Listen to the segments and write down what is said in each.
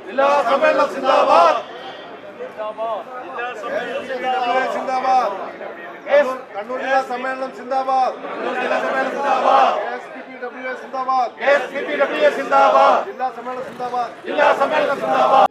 ജില്ലാ സമ്മേളനം സിന്ദാബാദ്. കണ്ണൂർ ജില്ലാ സമ്മേളനം സിന്ദാബാദ്. ജില്ലാ സമ്മേളനം സിന്ദാബാദ്. KSPPWA സിന്ദാബാദ്. ജില്ലാ സമ്മേളനം സിന്ദാബാദ്. ജില്ലാ സമ്മേളനം സിന്ദാബാദ്.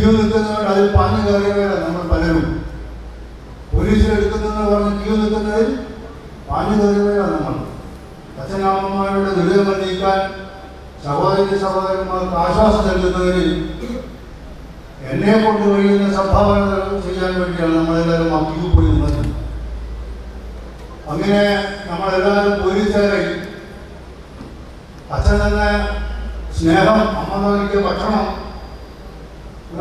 ക്യൂ നിൽക്കുന്നവർ അതിൽ പാഞ്ഞു കയറിയവരാണ് നമ്മൾ പലരും. പോലീസിലെടുക്കുന്നതെന്ന് പറഞ്ഞ് ക്യൂ നിൽക്കുന്നതിൽ പാഞ്ഞു കയറിയവരാണ് നമ്മൾ. അച്ഛനമ്മമാരുടെ ദുരിതങ്ങൾ നീക്കാൻ സഹോദരന്മാർക്ക് ആശ്വാസം നൽകുന്നതിന് എന്നെ കൊണ്ട് കഴിയുന്ന സംഭാവനകൾ ചെയ്യാൻ വേണ്ടിയാണ് നമ്മളെല്ലാവരും ആ ക്യൂ പോയി നിന്നത്. അങ്ങനെ നമ്മളെല്ലാവരും പോലീസുകാരായി. അച്ഛൻ തന്നെ സ്നേഹം, അമ്മ നൽകിയ ഭക്ഷണം,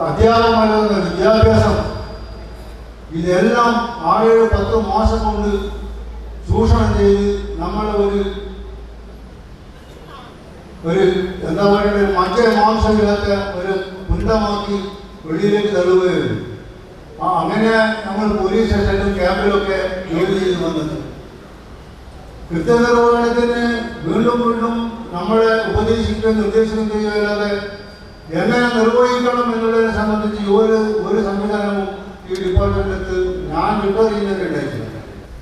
അധ്യാപനം നൽകുന്ന വിദ്യാഭ്യാസം, ഇതെല്ലാം 7-10 മാസം കൊണ്ട് ചൂഷണം ചെയ്ത് നമ്മളെ ഒരു എന്താ പറയുക, മറ്റേ മാംസമില്ലാത്ത ഒരു പുണ്ടമാക്കി വെളിയിലേക്ക് തള്ളുകയായിരുന്നു. അങ്ങനെ നമ്മൾ പോലീസ് സ്റ്റേഷനിലും ക്യാമ്പിലൊക്കെ ജോലി ചെയ്ത് വന്നത്. കൃത്യനിർവഹണത്തിന് വീണ്ടും വീണ്ടും നമ്മളെ ഉപദേശിക്കുകയും നിർദ്ദേശിക്കുകയും ചെയ്യുകയല്ലാതെ എങ്ങനെ നിർവഹിക്കണം എന്നുള്ളതിനെ സംബന്ധിച്ച് ഒരു സംവിധാനവും ഈ ഡിപ്പാർട്ട്മെന്റിനകത്ത് ഞാൻ വിട്ടറിയുന്നതിനുണ്ടായിട്ടില്ല.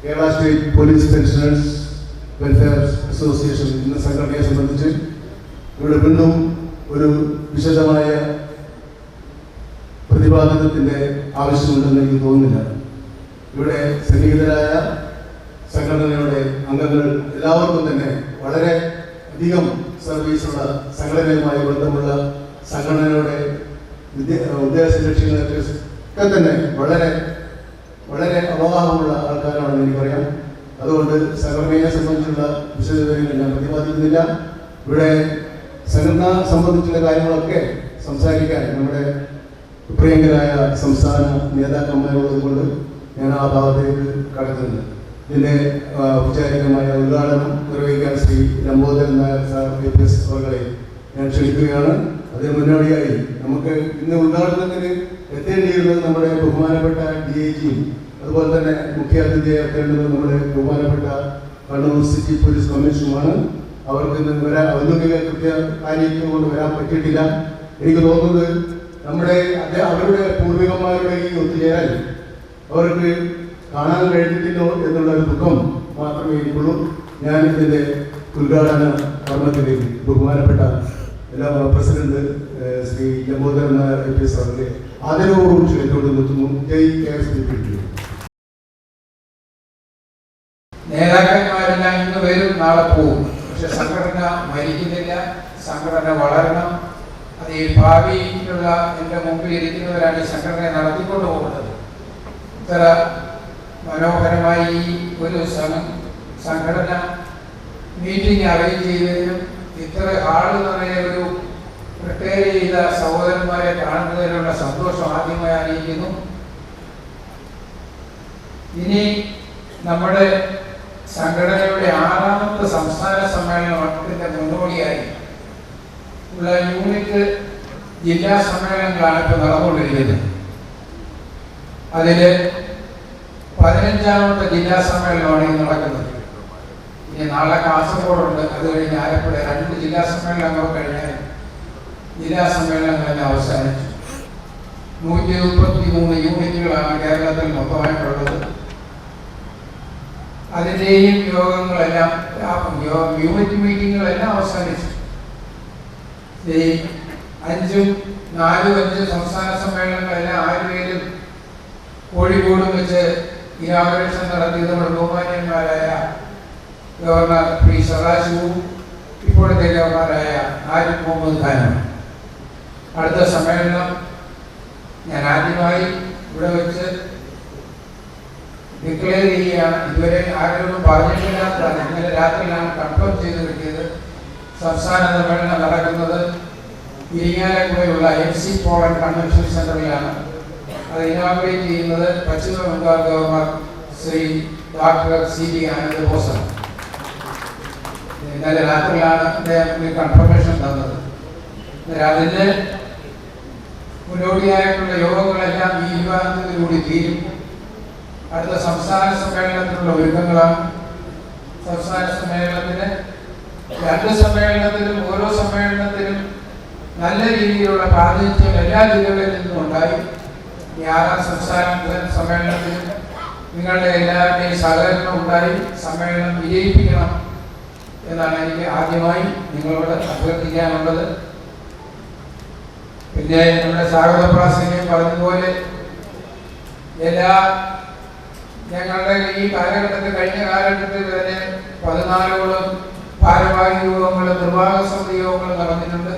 Kerala state police pensioners welfare association എന്ന സംഘടനയെ സംബന്ധിച്ച് ഇവിടെ വീണ്ടും ഒരു വിശദമായ പ്രതിപാദനത്തിൻ്റെ ആവശ്യമുണ്ടെന്ന് എനിക്ക് തോന്നുന്നില്ല. ഇവിടെ സന്നിഹിതരായ സംഘടനയുടെ അംഗങ്ങൾ എല്ലാവർക്കും തന്നെ വളരെ അധികം സർവീസുള്ള, സംഘടനയുമായി ബന്ധമുള്ള, സംഘടനയുടെ ഉദ്ദേശ ലക്ഷ്യങ്ങളൊക്കെ തന്നെ വളരെ വളരെ അവബോധമുള്ള ആൾക്കാരാണെന്ന് എനിക്കറിയാം. അതുകൊണ്ട് സംഘടനയെ സംബന്ധിച്ചുള്ള വിശദവിവരങ്ങൾ ഞാൻ പ്രതിപാദിക്കുന്നില്ല. ഇവിടെ സംഘടന സംബന്ധിച്ചുള്ള കാര്യങ്ങളൊക്കെ സംസാരിക്കാൻ നമ്മുടെ പ്രിയങ്കരായ സംസ്ഥാന നേതാക്കന്മാരുള്ളത് കൊണ്ട് ഞാൻ ആ ഭാഗത്തേക്ക് കടക്കുന്നുണ്ട്. ഇതിൻ്റെ ഔപചാരികമായ ഉദ്ഘാടനം നിർവഹിക്കാൻ ശ്രീ ലംബോദരൻ നായർ സാർ IPS അവരെ ഞാൻ ക്ഷണിക്കുകയാണ്. അതിന് മുന്നോടിയായി നമുക്ക് ഇന്ന് ഉദ്ഘാടനത്തിന് എത്തേണ്ടിയിരുന്നത് നമ്മുടെ ബഹുമാനപ്പെട്ട DIGയും അതുപോലെ തന്നെ മുഖ്യാതിഥിയെ എത്തേണ്ടത് നമ്മുടെ ബഹുമാനപ്പെട്ട കണ്ണൂർ സിറ്റി പോലീസ് കമ്മീഷനുമാണ്. അവർക്ക് ഇന്ന് ഔദ്യോഗിക കാര്യങ്ങൾ കൊണ്ട് വരാൻ പറ്റിയിട്ടില്ല. എനിക്ക് തോന്നുന്നത് അവരുടെ പൂർവികന്മാരുടെ ഈ ഒത്തുചേരാൻ അവർക്ക് കാണാൻ കഴിഞ്ഞിട്ടില്ലോ എന്നുള്ള ഒരു ദുഃഖം മാത്രമേ എനിക്കുള്ളൂ. ഞാൻ ഇതിൻ്റെ ഉദ്ഘാടന കർമ്മത്തിലേക്ക് ബഹുമാനപ്പെട്ട പ്രസിഡന്റ് ശ്രീ ലംബോദരൻ നായർ IPS അവരുടെ ആദരവോടും ക്ഷണിച്ചുകൊണ്ട് നിർത്തുന്നു. ജയ് KSPP. നേതാക്കന്മാരെല്ലാം ഇന്ന് വരും, നാളെ പോകും. പക്ഷെ സംഘടന മരിക്കുന്നില്ല. സംഘടന വളരണം. അത് ഈ ഭാവിയിലുള്ള എൻ്റെ മുമ്പിൽ ഇരിക്കുന്നവരാണ് ഈ സംഘടനയെ നടത്തിക്കൊണ്ട് പോകുന്നത്. ഇത്ര മനോഹരമായി ഒരു സംഘടന മീറ്റിംഗ് അറേഞ്ച് ചെയ്തതിനും ഇത്ര ആള് നിറയെ ഒരു പ്രിപ്പയർ ചെയ്ത സഹോദരന്മാരെ കാണുന്നതിനുള്ള സന്തോഷം ആദ്യമായി അറിയിക്കുന്നു. ഇനി നമ്മുടെ സംഘടനയുടെ 6ാമത്തെ സംസ്ഥാന സമ്മേളനത്തിന്റെ മുന്നോടിയായി ഉള്ള യൂണിറ്റ് ജില്ലാ സമ്മേളനങ്ങളാണ് ഇപ്പോൾ നടന്നുകൊണ്ടിരിക്കുന്നത്. അതിൽ 15ാമത്തെ ജില്ലാ സമ്മേളനമാണ് ഇന്ന് നടക്കുന്നത്. ഇനി നാളെ കാസർഗോഡുണ്ട്. അത് കഴിഞ്ഞ് ആലപ്പുഴ 2 ജില്ലാ സമ്മേളനങ്ങൾ കഴിഞ്ഞാൽ ജില്ലാ സമ്മേളനങ്ങളെല്ലാം അവസാനിച്ചു. 133 യൂണിറ്റുകളാണ് കേരളത്തിൽ മൊത്തമായിട്ടുള്ളത്. അതിൻ്റെയും യോഗങ്ങളെല്ലാം യൂണിറ്റ് മീറ്റിങ്ങുകളെല്ലാം അവസാനിച്ചു. ഈ 4-5 സംസ്ഥാന സമ്മേളനങ്ങളെല്ലാം ആലുവയിലും കോഴിക്കോടും വെച്ച് ഇനാഗുറേഷൻ നടത്തിയത് നമ്മുടെ ബഹുമാന്യന്മാരായ ഗവർണർ പി സദാശിവവും ഇപ്പോഴത്തെ ഗവർണറായ ആരിഫ് മുഹമ്മദ് ഖാനും. അടുത്ത സമ്മേളനം ഞാൻ ആദ്യമായി ഇവിടെ വെച്ച് ഡിക്ലെയർ ചെയ്യുകയാണ്. ഇതുവരെ ആരോടും പറഞ്ഞിട്ടില്ലാത്തതാണ്. ഇന്നലെ രാത്രിയിലാണ് കൺഫേം ചെയ്ത് കിട്ടിയത്. സംസ്ഥാന സമ്മേളനം നടക്കുന്നത് ഇരിങ്ങാലക്കുടയിലുള്ള MC പോളൻ കൺവെൻഷൻ സെന്ററിലാണ്. അത് ഇനാഗുറേറ്റ് ചെയ്യുന്നത് പശ്ചിമ Bengal governor Shri doctor CB Anand ബോസാണ്. ഇന്നലെ രാത്രിയിലാണ് അദ്ദേഹത്തിന് കൺഫർമേഷൻ തന്നത്. അതിന് മുന്നോടിയായിട്ടുള്ള യോഗങ്ങളെല്ലാം ഈ വിഭാഗത്തിലൂടെ തീരും. അടുത്ത സംസ്ഥാന സമ്മേളനത്തിനുള്ള ഒരുക്കങ്ങളാണ്. സംസ്ഥാന സമ്മേളനത്തിന് 2 സമ്മേളനത്തിലും ഓരോ സമ്മേളനത്തിലും നല്ല രീതിയിലുള്ള പ്രാതിനിധ്യം എല്ലാ ജില്ലകളിൽ നിന്നും ഉണ്ടായി. ഈ 6ാം സംസ്ഥാന സമ്മേളനത്തിൽ നിങ്ങളുടെ എല്ലാവരുടെയും സഹകരണം ഉണ്ടായി സമ്മേളനം വിജയിപ്പിക്കണം എന്നാണ് എനിക്ക് ആദ്യമായി നിങ്ങളോട് അഭ്യർത്ഥിക്കാനുള്ളത്. പിന്നെ നമ്മുടെ സ്വാഗത പ്രാസംഗികൻ പറഞ്ഞതുപോലെ ഞങ്ങളുടെ ഈ കാലഘട്ടത്തിൽ കഴിഞ്ഞ കാലഘട്ടത്തിൽ തന്നെ 14 ഭാരവാഹി യോഗങ്ങളും നിർവാഹക സമിതി യോഗങ്ങളും നടന്നിട്ടുണ്ട്.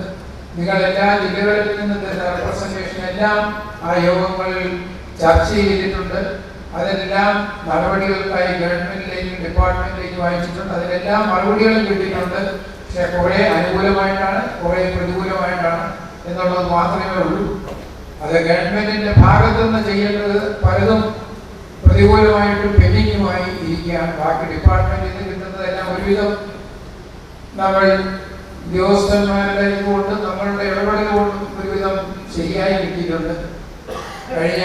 നിങ്ങൾ എല്ലാ ജില്ലകളിൽ നിന്നും റെപ്രസെന്റേഷൻ എല്ലാം ആ യോഗങ്ങളിൽ ചർച്ച ചെയ്തിട്ടുണ്ട്. അതിലെല്ലാം നടപടികൾക്കായി ഗവൺമെന്റിലേക്കും ഡിപ്പാർട്ട്മെന്റിലേക്കും അയച്ചിട്ടുണ്ട്. അതിലെല്ലാം മറുപടികളും കിട്ടിയിട്ടുണ്ട്. പക്ഷെ കുറെ അനുകൂലമായിട്ടാണ്, കുറെ പ്രതികൂലമായിട്ടാണ് എന്നുള്ളത് മാത്രമേ ഉള്ളൂ. അത് ഗവൺമെന്റിന്റെ ഭാഗത്തു നിന്ന് ചെയ്യേണ്ടത് പലതും പ്രതികൂലമായിട്ടും പെൻഡിങ്ങുമായി ഇരിക്കുകയാണ്. ബാക്കി ഡിപ്പാർട്ട്മെന്റിൽ നിന്ന് കിട്ടുന്നതെല്ലാം ഒരുവിധം നമ്മൾ ഉദ്യോഗസ്ഥന്മാരുടെ കൊണ്ടും നമ്മളുടെ ഇടപെടൽ കൊണ്ടും ഒരുവിധം ശരിയായി കിട്ടിയിട്ടുണ്ട്. കഴിഞ്ഞ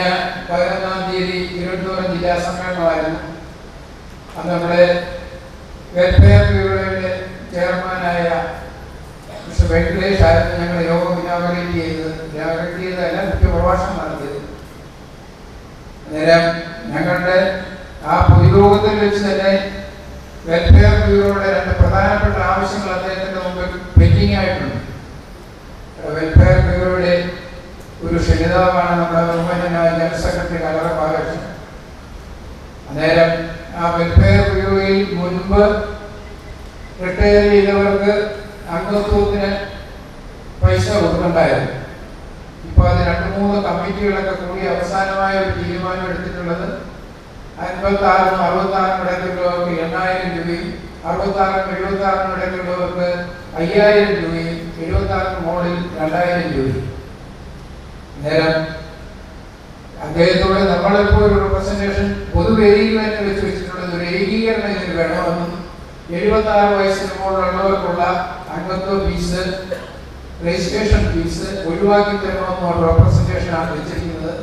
11-ാം തീയതി തിരുവനന്തപുരം ജില്ലാ സമ്മേളനമായിരുന്നു. അത് നമ്മുടെ വെൽഫെയർ ബ്യൂറോയുടെ ചെയർമാനായ മിസ്റ്റർ വെങ്കടേഷ് ആയിരുന്നു ഞങ്ങൾ യോഗം ഇനാഗറേറ്റ് ചെയ്തതല്ല, മുഖ്യപ്രഭാഷണം നടത്തിയത്. അന്നേരം ഞങ്ങളുടെ ആ പൊതുയോഗത്തിൽ വെച്ച് തന്നെ വെൽഫെയർ ബ്യൂറോയുടെ 2 പ്രധാനപ്പെട്ട ആവശ്യങ്ങൾ അദ്ദേഹത്തിന്റെ മുമ്പിൽ പെൻഡിങ് ആയിട്ടുണ്ട്. വെൽഫെയർ ബ്യൂറോയുടെ ഒരു ക്ഷണിതാവാണ് നമ്മുടെ ബഹുമാന്യനായ ജനറൽ സെക്രട്ടറി കലറ ബാലകൃഷ്ണൻ. അന്നേരം ആ വെൽഫെയർ ബ്യൂറോയിൽ മുൻപ് റിട്ടയർ ചെയ്തവർക്ക് അംഗത്വത്തിന് പൈസ കൊടുക്കണ്ടായിരുന്നു. ഇപ്പോൾ അത് 2-3 കമ്മിറ്റികളൊക്കെ കൂടി അവസാനമായ ഒരു തീരുമാനം എടുത്തിട്ടുള്ളത് 56-നും 66-നും ഇടയ്ക്കുള്ളവർക്ക് 8,000 രൂപയും 66-നും 76-നും ഇടയ്ക്കുള്ളവർക്ക് 5,000 രൂപയും 76-ന് മുകളിൽ 2,000 രൂപയും. നേരം അദ്ദേഹത്തോട് നമ്മളിപ്പോൾ ഒരു റെപ്രസെന്റേഷൻ പൊതുവേദിയിൽ തന്നെ വെച്ചിട്ടുള്ളത് ഒരു ഏകീകരണം ഇതിന് വേണമെന്നും 76 വയസ്സിന് മുകളിലുള്ളവർക്കുള്ള അംഗത്വ ഫീസ്, രജിസ്ട്രേഷൻ ഫീസ് ഒഴിവാക്കി തരണമെന്നുള്ള റെപ്രസെന്റേഷനാണ് വെച്ചിരിക്കുന്നത്.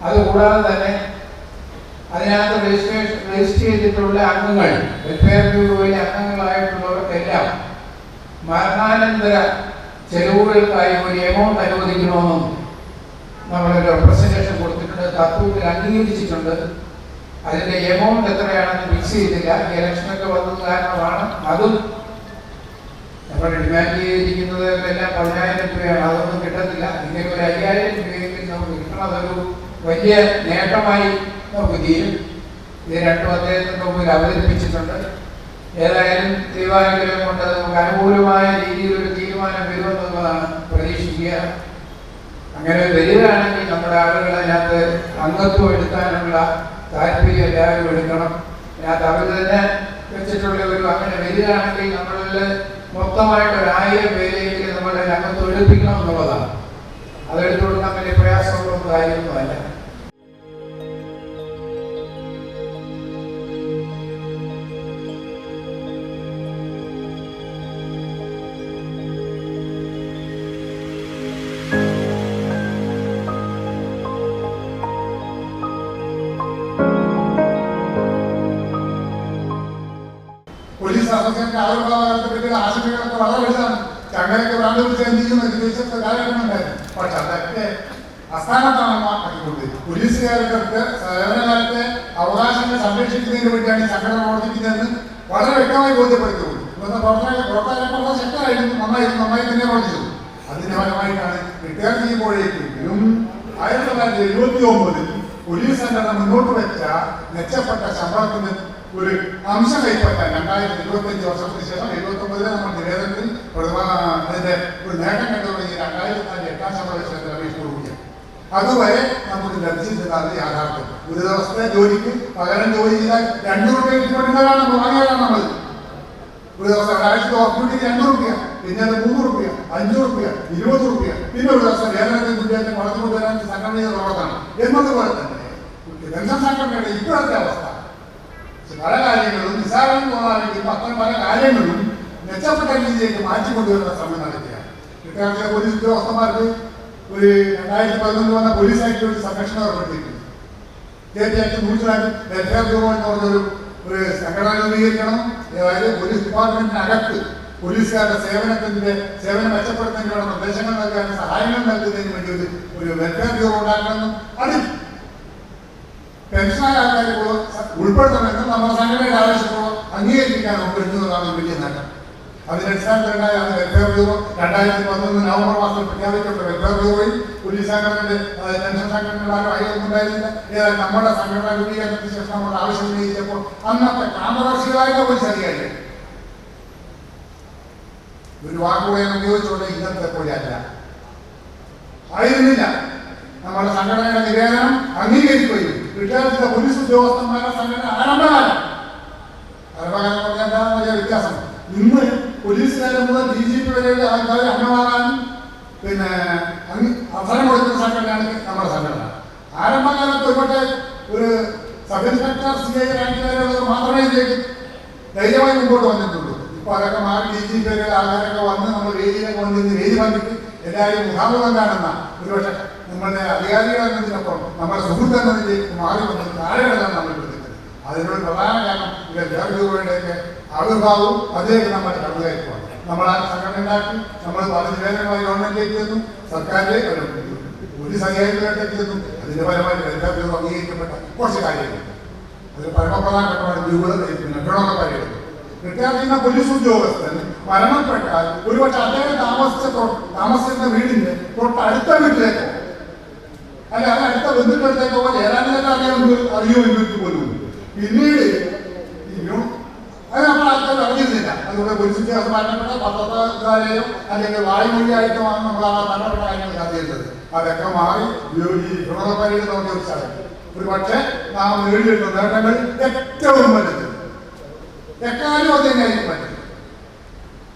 അതുകൂടാതെ തന്നെ അതിനകത്ത് രജിസ്റ്റർ ചെയ്തിട്ടുള്ള അംഗങ്ങൾ, വെൽഫെയർ ബ്യൂറോയിലെ അംഗങ്ങളായിട്ടുള്ളവർക്കെല്ലാം മരണാനന്തര ചെലവുകൾക്കായി ഒരു എമൗണ്ട് അനുവദിക്കണമെന്നും നമ്മളൊരു റെപ്രസെന്റേഷൻ കൊടുത്തിട്ടുണ്ട്. തത്വത്തിൽ അംഗീകരിച്ചിട്ടുണ്ട്. അതിന്റെ എമൗണ്ട് എത്രയാണെന്ന് ഫിക്സ് ചെയ്തില്ല. ഈ ഇലക്ഷനൊക്കെ വന്നത് കാരണമാണ്. അതും നമ്മൾ ഡിമാൻഡ് ചെയ്തിരിക്കുന്നത് എല്ലാം 10,000 രൂപയാണ്. അതൊന്നും കിട്ടത്തില്ല. ഇങ്ങനെ ഒരു 5,000 രൂപയെങ്കിലും നമുക്ക് കിട്ടണം. അതൊരു വലിയ നേട്ടമായി നമുക്ക് തീരും. ഇത് 2 അദ്ദേഹത്തിന്റെ മുമ്പിൽ അവതരിപ്പിച്ചിട്ടുണ്ട്. ഏതായാലും ദൈവാനുഗ്രഹം കൊണ്ട് നമുക്ക് അനുകൂലമായ രീതിയിൽ ഒരു തീരുമാനം വരുമെന്നുള്ളതാണ് പ്രതീക്ഷിക്കുക. അങ്ങനെ വരികയാണെങ്കിൽ നമ്മുടെ ആളുകൾ അതിനകത്ത് അംഗത്വം എടുക്കാനുള്ള താല്പര്യം എല്ലാവരും എടുക്കണം. അതിനകത്ത് അവർ തന്നെ വെച്ചിട്ടുള്ള ഒരു അങ്ങനെ വരികയാണെങ്കിൽ നമ്മളിൽ മൊത്തമായിട്ട് 1,000 പേരെങ്കിലും നമ്മുടെ അംഗത്വം എടുപ്പിക്കണം എന്നുള്ളതാണ്. അതെടുത്തു കൊടുക്കാൻ വലിയ പ്രയാസമുള്ള കാര്യമൊന്നുമല്ല. പോലീസ് അസോസിയേഷന്റെ ആവിർഭാവകാലത്തെ പറ്റിയുള്ള ആശങ്കകളൊക്കെ വളരെ വലുതാണ്. ചങ്ങലൊക്കെ പ്രാണിപിടിച്ച് എന്ത് ചെയ്യുന്ന വിദേശത്തെ കാലഘട്ടമുണ്ടായിരുന്നു. പക്ഷെ അതൊക്കെ അസ്ഥാനത്താണ് ആക്കിക്കൊണ്ട് പോലീസുകാർക്ക് സേവനകാലത്തെ അവകാശങ്ങൾ സംരക്ഷിക്കുന്നതിന് വേണ്ടിയാണ് ഈ സംഘടന പ്രവർത്തിക്കുന്നതെന്ന് വളരെ വ്യക്തമായി ബോധ്യപ്പെടുത്തുള്ളൂ. ഇന്നത്തെ പ്രവർത്തകരെ ശക്തരായിരുന്നു, നന്നായി തന്നെ പ്രവർത്തിച്ചു. അതിന്റെ ഫലമായിട്ടാണ് റിട്ടയർ ചെയ്യുമ്പോഴേക്കും 1979 പോലീസ് സംഘടന മുന്നോട്ട് വെച്ച മെച്ചപ്പെട്ട ശമ്പളത്തിന് ഒരു അംശം കൈപ്പറ്റാൻ 2025 വർഷത്തിന് ശേഷം 79 നമ്മൾ നിവേദനത്തിൽ അതിന്റെ ഒരു നേട്ടം കണ്ടു തുടങ്ങി 2004 8-ാം ശമ്പള അപേക്ഷ കൊടുക്കുക. അതുവരെ നമുക്ക് ലഭിച്ചിരുന്നത് യാഥാർത്ഥ്യം. ഒരു ദിവസത്തെ ജോലിക്ക് പകരം ജോലി ചെയ്താൽ 2 രൂപ കിട്ടിക്കൊണ്ടിരുന്നതാണ് വാങ്ങിയതാണ് നമ്മൾ. ഒരു ദിവസം ഒരാഴ്ച ഓപ്പറേറ്റ് 2 രൂപ, പിന്നെ അത് 3 രൂപ, 5 രൂപ, 20 രൂപ, പിന്നെ ഒരു ദിവസം വേതനത്തിൽ കുട്ടികളെ വളർന്നു കൊണ്ടുവരാൻ സംഘടന ചെയ്ത പ്രവർത്തനം എന്നതുപോലെ തന്നെ പെൻഷൻ സംഘടനയുടെ ഇപ്പോഴത്തെ അവസ്ഥ പല കാര്യങ്ങളും നിസ്സാരം തോന്നാണെങ്കിൽ അത്തരം പല കാര്യങ്ങളും മെച്ചപ്പെട്ട രീതിയിലേക്ക് മാറ്റിക്കൊണ്ടുവരുന്ന ശ്രമം നടത്തുകയാണ്. റിട്ടയർ ചെയ്ത പോലീസ് ഉദ്യോഗസ്ഥന്മാർക്ക് ഒരു 2011 വന്ന പോലീസ് ആക്ട് ഒരു സംരക്ഷണം ഏർപ്പെടുത്തിയിട്ടുണ്ട്. ആക്ട് 100 വെൽഫെയർ ബ്യൂറോ എന്ന് പറഞ്ഞൊരു സംഘടന രൂപീകരിക്കണം. അതായത് പോലീസ് ഡിപ്പാർട്ട്മെന്റിനകത്ത് പോലീസുകാരുടെ സേവനം മെച്ചപ്പെടുത്തുന്നതിനുള്ള നിർദ്ദേശങ്ങൾ നൽകാനും സഹായങ്ങൾ നൽകുന്നതിന് വേണ്ടി ഒരു വെൽഫെയർ ബ്യൂറോ ഉണ്ടാക്കണമെന്നും അതിൽ പെൻഷനായ ആൾക്കാരെ ഉൾപ്പെടുത്തണമെന്നും നമ്മുടെ സംഘടനയുടെ ആവശ്യങ്ങളോ അംഗീകരിക്കാൻ നമുക്ക് എഴുതുന്നതാണ് വലിയ നേട്ടം. അതിന്റെ അടിസ്ഥാനത്തിലുണ്ടായാണ് വെൽഫെയർ ബ്യൂറോ 2011 നവംബർ മാസത്തിൽ പ്രഖ്യാപിക്കപ്പെട്ട വെൽഫെയർ ബ്യൂറോയിൽ പോലീസ് സംഘടനയുടെ പെൻഷൻ സംഘടനകളാരും ആയിരുന്നുണ്ടായിരുന്നില്ല. ഏതായാലും നമ്മുടെ സംഘടന രൂപീകരണത്തിന് ശേഷം നമ്മൾ ആവശ്യം ഉന്നയിച്ചപ്പോൾ അന്നത്തെ കോൺട്രവേഴ്സികളായിട്ടുള്ള പോലീസ് അധികാരികൾ ഒരു വാക്കുകൂടെ ഉപയോഗിച്ചുകൊണ്ട് ഇന്നത്തെ പോലെ അല്ല ആയിരുന്നില്ല. നമ്മുടെ സംഘടനയുടെ നിവേദനം അംഗീകരിക്കുകയും റിട്ടയർഡ് പോലീസ് ഉദ്യോഗസ്ഥന്മാരുടെ സംഘടന ആരംഭകാലം പറഞ്ഞാൽ എന്താ വലിയ വ്യത്യാസം. ഇന്ന് പോലീസുകാരൻ മുതൽ DGP വരെയുള്ള ആൾക്കാർ അംഗമാകാനും പിന്നെ അവസരം കൊടുക്കുന്ന സംഘടനയാണ് നമ്മുടെ സംഘടന. ആരംഭകാലത്ത് ഒരുപക്ഷെ ഒരു സബ് ഇൻസ്പെക്ടർ CI റാങ്കിലുള്ളവർ മാത്രമേ ഇതിലേക്ക് ധൈര്യമായി മുമ്പോട്ട് വന്നിട്ടുള്ളൂ. ഇപ്പൊ അതൊക്കെ മാറി DGP വരെയുള്ള ആൾക്കാരൊക്കെ വന്ന് നമ്മൾ വേദിയിലൊക്കെ വന്നിരുന്ന് വേദി വന്നിട്ട് എല്ലാവരും മുഖാമുഖം കാണുന്ന ഒരുപക്ഷെ നമ്മുടെ അധികാരികൾ എന്നതിനപ്പുറം നമ്മുടെ സുഹൃത്ത് എന്നതിലേക്ക് മാറി വന്നത് കാലഘട്ടമാണ് നമ്മൾ എടുക്കുന്നത്. അതിനുള്ള പ്രധാന കാരണം ബ്യൂറോയുടെയൊക്കെ ആവിർഭാവവും അതിലേക്ക് നമ്മൾ കടന്നുകയറ്റുവാണ്. നമ്മൾ ആ സംഘടന ഉണ്ടാക്കി, നമ്മൾ പല നിവേദനങ്ങളായി ഗവൺമെന്റിലേക്ക് ചെന്നു, സർക്കാരിലേക്ക് പോലീസ് അധികാരികളിലേക്ക് ചെന്നു. അതിന്റെ പരമായി ബ്യൂറോ അംഗീകരിക്കപ്പെട്ട കുറച്ച് കാര്യങ്ങൾ അതിൽ പരമപ്രധാനപ്പെട്ട ഗുണങ്ങൾ റിട്ടയർ ചെയ്യുന്ന പോലീസ് ഉദ്യോഗസ്ഥൻ മരണപ്പെട്ടാൽ ഒരുപക്ഷെ അദ്ദേഹം താമസിക്കുന്ന വീടിന്റെ തൊട്ടടുത്ത വീട്ടിലേക്കോ അല്ല അത് അടുത്ത ബന്ധുക്കളത്തേക്കോ ഏതാണ്ട് അദ്ദേഹം അറിയുമെങ്കിൽ പോലും പിന്നീട് അത് നമ്മൾ ആൾക്കാർ അറിഞ്ഞിരുന്നില്ല. അതുകൊണ്ട് പോലീസ് ഉദ്യോഗസ്ഥൻ മരണപ്പെട്ട പത്രക്കാരെയോ അല്ലെങ്കിൽ വായുമൊഴിയായിട്ടോ ആണ് നമ്മൾ ആ മരണപ്പെട്ട കാര്യങ്ങൾ അറിയുന്നത്. അതൊക്കെ മാറി ഈ ഗുണപരിയുടെ നോക്കിച്ചാൽ ഒരു പക്ഷേ നാം നേടിയെടുക്കുന്ന നേട്ടങ്ങൾ ഏറ്റവും വലുത് എക്കാലം അത് തന്നെയായിരിക്കും പറ്റും.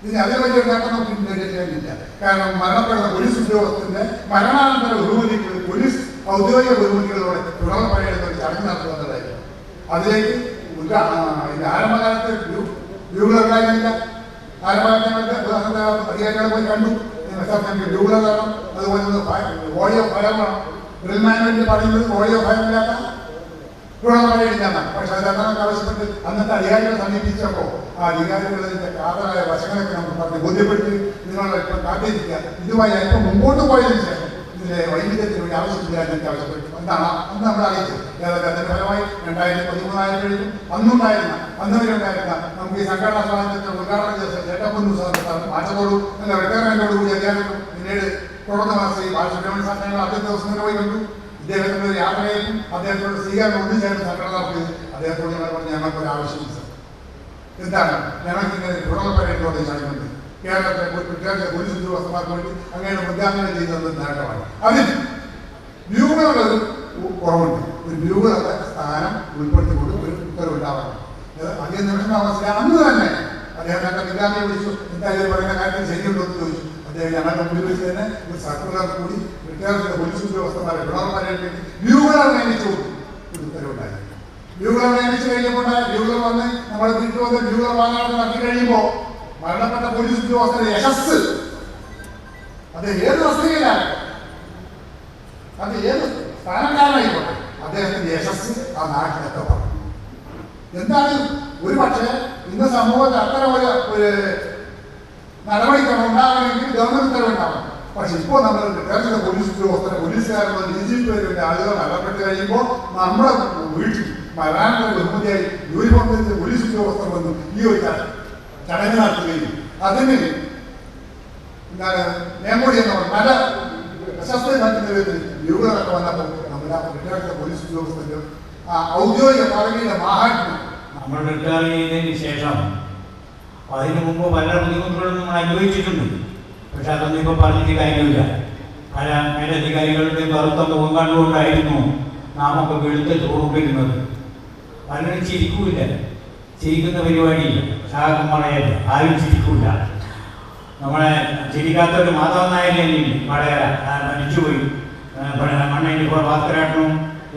ഇതിന് അതേ വലിയ നേട്ടം നമുക്ക് നേടിയില്ല. കാരണം മരണപ്പെടുന്ന പോലീസ് ഉദ്യോഗസ്ഥന്റെ മരണാനന്തര ബഹുമതികൾ പോലീസ് ഔദ്യോഗിക ബഹുമതികളോടെ ഗുണപരിയുടെ ഒരു ചടങ്ങ് നടത്തുന്നതായിരിക്കും. അതിലേക്ക് ഇതിന്റെ ആരംഭകാലത്ത് വ്യൂകളുണ്ടായിരുന്നില്ല. ആരംഭകാലത്ത് അധികാരികളെ പോയി കണ്ടു, വ്യൂകൾ വേണം, അതുപോലെ ഓഡിയോ ഫലം വേണം. ഡ്രിൽ മാനുവലിൽ പറയുന്നത് ഓഡിയോ ഫലമില്ലാത്ത ഗുണപരിയില്ലെന്നാണ്. പക്ഷെ അതെന്താണെന്ന് ആവശ്യപ്പെട്ട് അന്നത്തെ അധികാരികളെ സമീപിച്ചപ്പോൾ ആ അധികാരികളുടെ കാതലായ വശങ്ങളൊക്കെ നമുക്ക് പറഞ്ഞ് ബോധ്യപ്പെട്ട് നിങ്ങളെ ഇപ്പം കാത്തിരിക്കുക, ഇതുമായി അല്പം മുമ്പോട്ട് പോയതിനു ശേഷം ഇതിന്റെ വൈവിധ്യത്തിന് വേണ്ടി ആവശ്യമില്ല എന്നൊക്കെ ആവശ്യപ്പെട്ടു. എന്താണ് അന്ന് നമ്മൾ അറിയിച്ചത്? അതിന്റെ ഫലമായി 2013 കഴിഞ്ഞു. അന്ന് വരെ ഉണ്ടായിരുന്ന നമുക്ക് ഈ സംഘടനാ സ്വാതന്ത്ര്യത്തിന്റെ ഉദ്ഘാടന ദിവസം ചേട്ടപ്പൊന്നു മാറ്റത്തോടും അല്ല റിട്ടയർമെന്റോടു കൂടി അധികാരികളും പിന്നീട് തുടർന്ന് മാസം ഈ ബാലസുബ്രഹ്മണ്യ സാറിനെ ആദ്യ ദിവസം പോയി കണ്ടു. ഇദ്ദേഹത്തിന്റെ ഒരു യാത്രയും അദ്ദേഹത്തോട് സ്വീകാരം ഒന്നിച്ചായിരുന്നു സംഘടന നടത്തിയത്. അദ്ദേഹത്തോട് ഞങ്ങൾ പറഞ്ഞു, ഞങ്ങൾക്കൊരു ആവശ്യമില്ല, എന്താണ് ഞങ്ങൾക്ക് ഇങ്ങനെ ഗുണപരിയോട് ചടങ്ങുണ്ട്. കേരളത്തിലെ പോലീസ് ഉദ്യോഗസ്ഥന്മാർക്ക് വേണ്ടി അങ്ങനെ മുൻഗാമികൾ ചെയ്യുന്നത് നേട്ടമാണ്. അതിന് വ്യൂകളുടെ ഒരു കുറവുണ്ട്. ഒരു വ്യൂകളുടെ സ്ഥാനം ഉൾപ്പെടുത്തിക്കൊണ്ട് ഒരു ഉത്തരവുണ്ടാവണം. അതേ നിമിഷം അവസ്ഥ അന്ന് തന്നെ അദ്ദേഹം ഞങ്ങളുടെ മുൻഗാമിയെ വിളിച്ചു, എന്തായാലും പറയുന്ന കാര്യത്തിൽ ശരിയുണ്ടോ എന്ന് ചോദിച്ചു. അദ്ദേഹം ഞങ്ങളുടെ മുമ്പിൽ വെച്ച് തന്നെ ഒരു സർക്കുലർ കൂടി റിട്ടയർഡ് പോലീസ് ഉദ്യോഗസ്ഥന്മാരെ ഗുണപരിയായിട്ട് വ്യൂകളെ നിയമിച്ചു ഒരു ഉത്തരവുണ്ടായി. വ്യൂകളെ നിയമിച്ചു കഴിഞ്ഞപ്പോൾ വ്യൂകൾ വന്ന് നമ്മൾ വീട്ടിൽ വന്ന് വ്യൂകൾ വാങ്ങാൻ നടത്തി കഴിയുമ്പോൾ മരണപ്പെട്ട പോലീസ് ഉദ്യോഗസ്ഥരുടെ യശസ് അത് ഏത് വസ്തുതയിലാണ്, അത് ഏത് സ്ഥാനക്കാരനായിക്കോട്ടെ, അദ്ദേഹത്തിന്റെ യശസ് ആ നാട്ടിലെത്തപ്പെടും. എന്താണ് ഒരു പക്ഷേ ഇന്ന് സമൂഹത്തിൽ അത്തരം ഒരു നടപടിക്രമം ഉണ്ടാകണമെങ്കിൽ ഗവൺമെന്റ് ഉത്തരവുണ്ടാവണം. പക്ഷെ ഇപ്പോൾ നമ്മൾ കേരളത്തിലെ പോലീസ് ഉദ്യോഗസ്ഥരെ പോലീസുകാരുടെ DGP വരെ ആളുകൾ മരണപ്പെട്ട് കഴിയുമ്പോൾ നമ്മുടെ വീട്ടിൽ മരണാനന്തര ബഹുമതിയായി യൂണിഫോം ധരിച്ച പോലീസ് ഉദ്യോഗസ്ഥർ വന്നു ഈ ഒരു ചടങ്ങ് നടത്തുകയും അതിന് എന്താണ് മേമ്പൊടി എന്ന പല പ്രശസ്ത നടത്തുന്ന വ്യൂകളൊക്കെ വന്നപ്പോൾ നമ്മുടെ കേരളത്തിലെ പോലീസ് ഉദ്യോഗസ്ഥരുടെ ഔദ്യോഗിക പദവിയുടെ മാഹാത്മ്യം നമ്മൾ റിട്ടയർ ചെയ്തതിന് ശേഷം അതിനു മുമ്പ് പല ബുദ്ധിമുട്ടുകളും നമ്മൾ അനുഭവിച്ചിട്ടുണ്ട്. പക്ഷെ അതൊന്നും ഇപ്പോൾ പറഞ്ഞിട്ട് കാര്യമില്ല. പല മേലധികാരികളുടെ കറുത്ത മുഖം കണ്ടുകൊണ്ടായിരുന്നു നാമൊക്കെ വെളുത്ത ചോറുകൊണ്ടിരുന്നത്. പലരും ചിരിക്കൂല, ചിരിക്കുന്ന പരിപാടിയില്ല, ശാഖമളയല്ല, ആരും ചിരിക്കൂല. നമ്മളെ ചിരിക്കാത്തൊരു മാധവൻ നായകനില്ല, വളരെ മരിച്ചുപോയി. മണ്ണേരി ഭാസ്കരാട്ടനും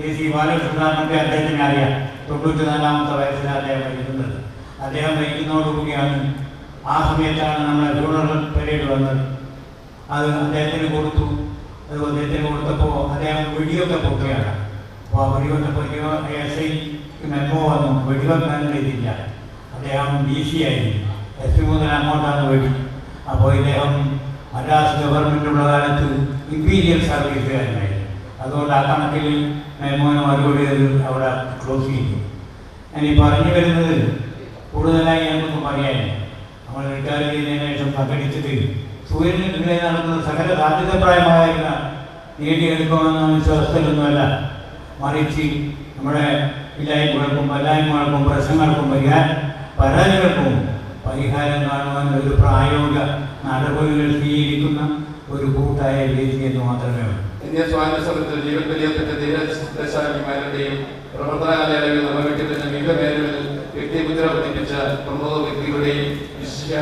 AC ബാലകൃഷ്ണനൊക്കെ അദ്ദേഹത്തിന് അറിയാം. 94-ാമത്തെ വയസ്സിലാണ് അദ്ദേഹം മരിക്കുന്നത്. അദ്ദേഹം മരിക്കുന്നതോടുകൂടിയാണ് ആ സമയത്താണ് നമ്മുടെ ഫ്യൂണറൽ പരേഡ് വന്നത്. അത് അദ്ദേഹത്തിന് കൊടുത്തു. അത് അദ്ദേഹത്തിന് കൊടുത്തപ്പോൾ അദ്ദേഹം വെടിയൊക്കെ പൊക്കുകയാണ്. അപ്പോൾ ആ വെടിവെക്കെ പൊയ്ക്കോ SI മെമ്മോ വന്നു, വെടിവെക്കാനില്ല. അദ്ദേഹം DC ആയിരുന്നു. SP മുതൽ അങ്ങോട്ടാണ് വെടി. അപ്പോൾ ഇദ്ദേഹം മദ്രാസ് ഗവൺമെൻറ്റുള്ള കാലത്ത് ഇമ്പീരിയൽ സർവീസുകാരനായിരുന്നു. അതുകൊണ്ട് ആ കണക്കിൽ മെമ്മോനെ മറുപടി അവിടെ ക്ലോസ് ചെയ്തു. ഞാൻ ഈ പറഞ്ഞു വരുന്നത് കൂടുതലായി ഞങ്ങൾക്ക് പറയാനില്ല. നമ്മൾ റിട്ടയർ ചെയ്തതിനു ശേഷം സംഘടിച്ചിട്ട് സൂര്യനിൽ നടക്കുന്ന സകല സാധ്യതപ്രായമായിരുന്ന നേടിയെടുക്കുമെന്ന വിശ്വാസത്തിലൊന്നുമല്ല, മറിച്ച് നമ്മുടെ ഇല്ലായ്മകൾക്കും വല്ലായ്മകൾക്കും പ്രശ്നങ്ങൾക്കും പരാതികൾക്കും പരിഹാരം കാണുവാൻ ഒരു പ്രായോഗിക നടപടികൾ സ്വീകരിക്കുന്ന ഒരു കൂട്ടായ വേദി എന്ന് മാത്രമേ ഉള്ളൂ. ഇന്ത്യൻ സ്വാതന്ത്ര്യ സമരത്തിൽ ജീവൻ ബലിയപ്പെട്ട ധീരദേശാഭിമാരുടെയും പ്രവർത്തന കാലയളവിൽ നിർവഹിക്കുന്ന വിവിധ മേഖലകളിൽ വ്യക്തിമുദ്ര പതിപ്പിച്ച പ്രമുഖ വ്യക്തികളുടെയും വിശിഷ്ട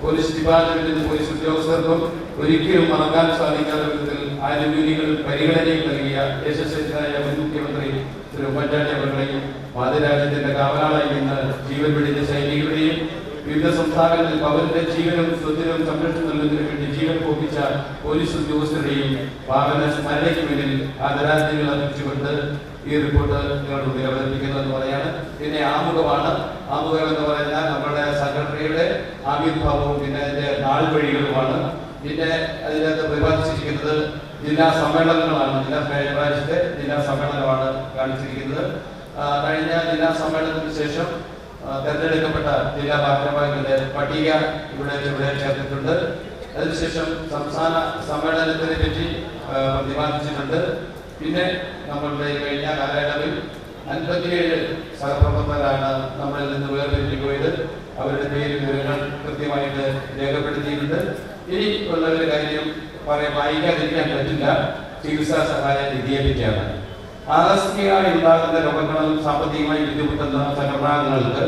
പോലീസ് ഡിപ്പാർട്ട്മെന്റിന്റെ പോലീസ് ഉദ്യോഗസ്ഥർക്കും ഒരിക്കലും മറക്കാൻ സാധിക്കാത്ത വിധത്തിൽ ആനുകൂല്യങ്ങൾ പരിഗണനയും നൽകിയ യശസ്വിയായ മുൻ മുഖ്യമന്ത്രി ശ്രീ ഉമ്മൻചാണ്ടി അവരുടെയും മാതൃരാജ്യത്തിന്റെ കാവലാളായി നിന്ന് ജീവൻ വെടിഞ്ഞ സൈനികരുടെയും വിവിധ സംസ്ഥാനങ്ങളിൽ പൗരന്റെ ജീവനും സ്വത്തിനും സംരക്ഷണം നൽകുന്നതിന് വേണ്ടി ജീവൻ ഒപ്പിച്ച പോലീസ് ഉദ്യോഗസ്ഥരുടെയും വാഹന സ്മരണയ്ക്ക് വേണ്ടി ആദരാഞ്ജലികൾ അർപ്പിച്ചുകൊണ്ട് ഈ റിപ്പോർട്ട് നിങ്ങളുടെ മുന്നിൽ അവതരിപ്പിക്കുന്നതെന്ന് പറയാണ്. പിന്നെ ആമുഖമാണ്. ആമുഖം എന്ന് പറഞ്ഞാൽ നമ്മുടെ സംഘടനയുടെ ആവിർഭാവവും പിന്നെ അതിന്റെ നാൾ വഴികളുമാണ്. പിന്നെ അതിനകത്ത് പ്രതിപാദിച്ചിരിക്കുന്നത് ജില്ലാ സമ്മേളനങ്ങളാണ്. പ്രാവശ്യത്തെ ജില്ലാ സമ്മേളനമാണ് കാണിച്ചിരിക്കുന്നത്. കഴിഞ്ഞ ജില്ലാ സമ്മേളനത്തിന് ശേഷം തെരഞ്ഞെടുക്കപ്പെട്ട ജില്ലാ ഭാരവാഹികളുടെ പട്ടിക ഇവിടെ ചേർത്തിട്ടുണ്ട്. അതിനുശേഷം സംസ്ഥാന സമ്മേളനത്തിനെ പറ്റി പ്രതിപാദിച്ചിട്ടുണ്ട്. പിന്നെ നമ്മളുടെ കഴിഞ്ഞ കാലയളവിൽ 57 സഹപ്രവർത്തകരാണ് നമ്മളിൽ നിന്ന് വേർപിരിഞ്ഞു പോയത്. അവരുടെ പേര് വിവരങ്ങൾ കൃത്യമായിട്ട് രേഖപ്പെടുത്തിയിട്ടുണ്ട്. ഇനി ഉള്ള ഒരു കാര്യം വായിക്കാതിരിക്കാൻ പറ്റില്ല. ചികിത്സാ സഹായ നിധിയെ പറ്റിയാണ്. ആകസ്മികമായി ഉണ്ടാകുന്ന രോഗങ്ങളും സാമ്പത്തികമായി ബുദ്ധിമുട്ടുന്ന സംഘടനകൾക്ക്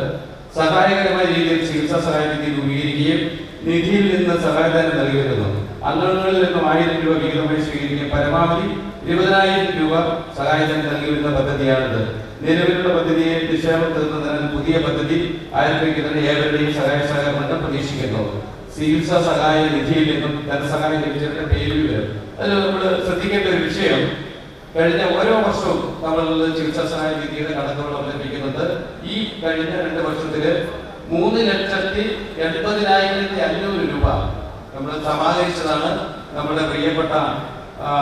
സഹായകരമായ രീതിയിൽ ചികിത്സാ സഹായ നിധി രൂപീകരിക്കുകയും നിധിയിൽ നിന്ന് സഹായധനം നൽകി വരുന്നു. അംഗങ്ങളിൽ നിന്നും 1000 രൂപ വിഹിതമായി സ്വീകരിക്കുകയും പരമാവധി 20,000 രൂപ സഹായധനം നൽകി വരുന്ന പദ്ധതിയാണിത്. നിലവിലുള്ള പദ്ധതിയെ നിക്ഷേപത്തിനു പുതിയ പദ്ധതി ആരംഭിക്കുന്നതിന് ഏവരുടെയും സഹായ സഹകരണം പ്രതീക്ഷിക്കുന്നു. ചികിത്സാ സഹായ നിധിയിൽ നിന്നും ധനസഹായം ലഭിച്ചവരുടെ പേര് വരും. അത് നമ്മൾ ശ്രദ്ധിക്കേണ്ട ഒരു വിഷയം. കഴിഞ്ഞ ഓരോ വർഷവും നമ്മൾ ചികിത്സാ സഹായ നിധിയുടെ കണക്കുകൾ അവതരിപ്പിക്കുന്നുണ്ട്. ഈ കഴിഞ്ഞ 2 വർഷത്തില് 3,80,500 രൂപ നമ്മൾ സമാഹരിച്ചതാണ്. നമ്മുടെ പ്രിയപ്പെട്ട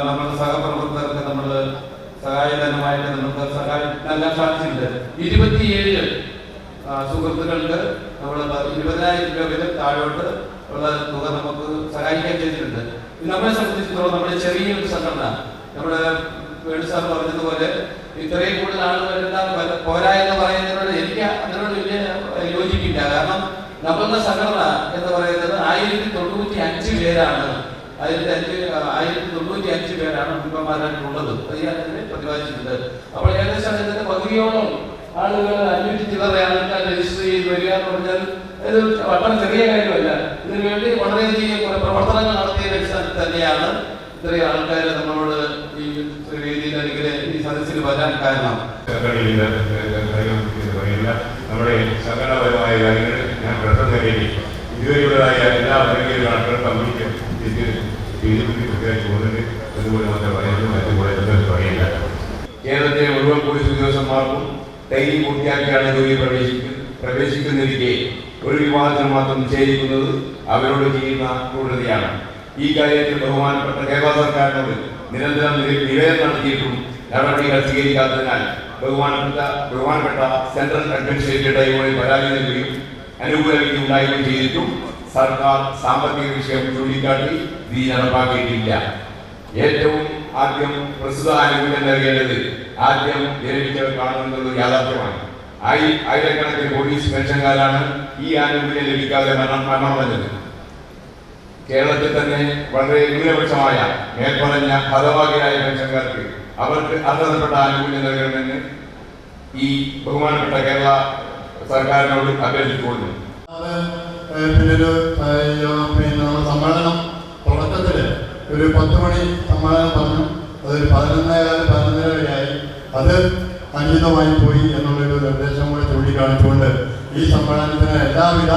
നമ്മുടെ സഹപ്രവർത്തകർക്ക് നമ്മൾ സഹായധനമായിട്ട് നമുക്ക് സഹായം നൽകാൻ സാധിച്ചിട്ടുണ്ട്. 27 സുഹൃത്തുക്കൾക്ക് നമ്മൾ 20,000 രൂപ വീതം താഴോട്ട് ഉള്ള തുക നമുക്ക് സഹായിക്കാൻ ചെയ്തിട്ടുണ്ട്. നമ്മളെ സംബന്ധിച്ചിടത്തോളം നമ്മുടെ ചെറിയൊരു സംഘടന, നമ്മുടെ വേണു സാർ പറഞ്ഞതുപോലെ ഇത്രയും കൂടുതൽ ആളുകൾ വരുന്ന പോരാ എന്ന് പറയുന്നതിനോട് എനിക്ക് അതിനോട് വലിയ യോജിപ്പില്ല. കാരണം നമ്മളുടെ സംഘടന എന്ന് പറയുന്നത് 1095 പേരാണ്. 1095 പേരാണ് മെമ്പർമാരായിട്ടുള്ളത്. അതിനെ പ്രതിപാദിച്ചിട്ടുണ്ട്. അപ്പോൾ ഏകദേശം അതിന്റെ പകുതിയോളം ആളുകൾ 500 ചില്ലറ ആൾക്കാർ രജിസ്റ്റർ ചെയ്ത് വരിക എന്ന് പറഞ്ഞാൽ ഇത് വളരെ ചെറിയ കാര്യമല്ല. ഇതിനു വേണ്ടി വളരെയധികം പ്രവർത്തനങ്ങൾ നടത്തിയ അടിസ്ഥാനത്തിൽ തന്നെയാണ് ഇത്രയും ആൾക്കാർ നമ്മളോട് ഈ വേദിയിൽ അല്ലെങ്കിൽ ഈ സദസ്സിൽ വരാൻ കാരണം. നമ്മുടെ സംഘടനാപരമായ കാര്യങ്ങൾ ഞാൻ പെട്ടെന്ന് കരുതി ഇതുവരെയുള്ളതായ എല്ലാ ഭരണകീയ കണക്കുകളും കമ്മിറ്റിക്കും പോകുന്നുണ്ട്. അതുപോലെ മാത്രം പറയുന്നു, മറ്റുപോലെ പറയില്ല. കേരളത്തിലെ മുഴുവൻ പോലീസ് ഉദ്യോഗസ്ഥന്മാർക്കും ട്രെയിനിങ് പൂർത്തിയാക്കിയാണ് ജോലി പ്രവേശിക്കുന്നിരിക്കെ ഒരു വിവാദത്തിന് മാത്രം നിശ്ചയിക്കുന്നത് അവരോട് ചെയ്യുന്ന ക്രൂരതയാണ്. ഈ കാര്യത്തിൽ ബഹുമാനപ്പെട്ട കേരള സർക്കാരിനോട് നിരന്തരം നിവേദനം നടത്തിയിട്ടും നടപടികൾ സ്വീകരിക്കാത്തതിനാൽ ബഹുമാനപ്പെട്ട സെൻട്രൽ അഡ്മിനിസ്ട്രേറ്റീവ് ട്രൈബ്യൂണലിൽ പരാതി നൽകുകയും അനുകൂല വിധി ഉണ്ടാവുകയും ചെയ്തിട്ടും സർക്കാർ സാമ്പത്തിക വിഷയം ചൂണ്ടിക്കാട്ടി വിധി നടപ്പാക്കിയിട്ടില്ല. ഏറ്റവും ആദ്യം പ്രസ്തുത ആനുകൂല്യം നൽകേണ്ടത് ആദ്യം വിരമിച്ചവർ കാണുമെന്നുള്ളത് യാഥാർത്ഥ്യമാണ്. ആയിരക്കണക്കിന് പോലീസ് പെൻഷൻകാരാണ് ഈ ആനുകൂല്യം ലഭിക്കാതെ മരണമടഞ്ഞത്. കേരളത്തിൽ തന്നെ വളരെ ന്യൂനപക്ഷമായ മേൽപ്പറഞ്ഞ ഹതഭാഗ്യരായ പെൻഷൻകാർക്ക് അവർക്ക് അർഹതപ്പെട്ട ആനുകൂല്യം നൽകണമെന്ന് ഈ ബഹുമാനപ്പെട്ട കേരള സർക്കാരിനോട് അഭ്യർത്ഥിച്ചുകൊള്ളുന്നു. സമ്മേളനം തുടക്കത്തിൽ ഒരു 10 മണി സമ്മേളനം പറഞ്ഞു. അതൊരു 11:15 വരെയായി. അത് അനിതമായി പോയി എന്നുള്ളൊരു നിർദ്ദേശം കൂടി ചൂണ്ടിക്കാണിച്ചുകൊണ്ട് ഈ സമ്മേളനത്തിന് എല്ലാവിധ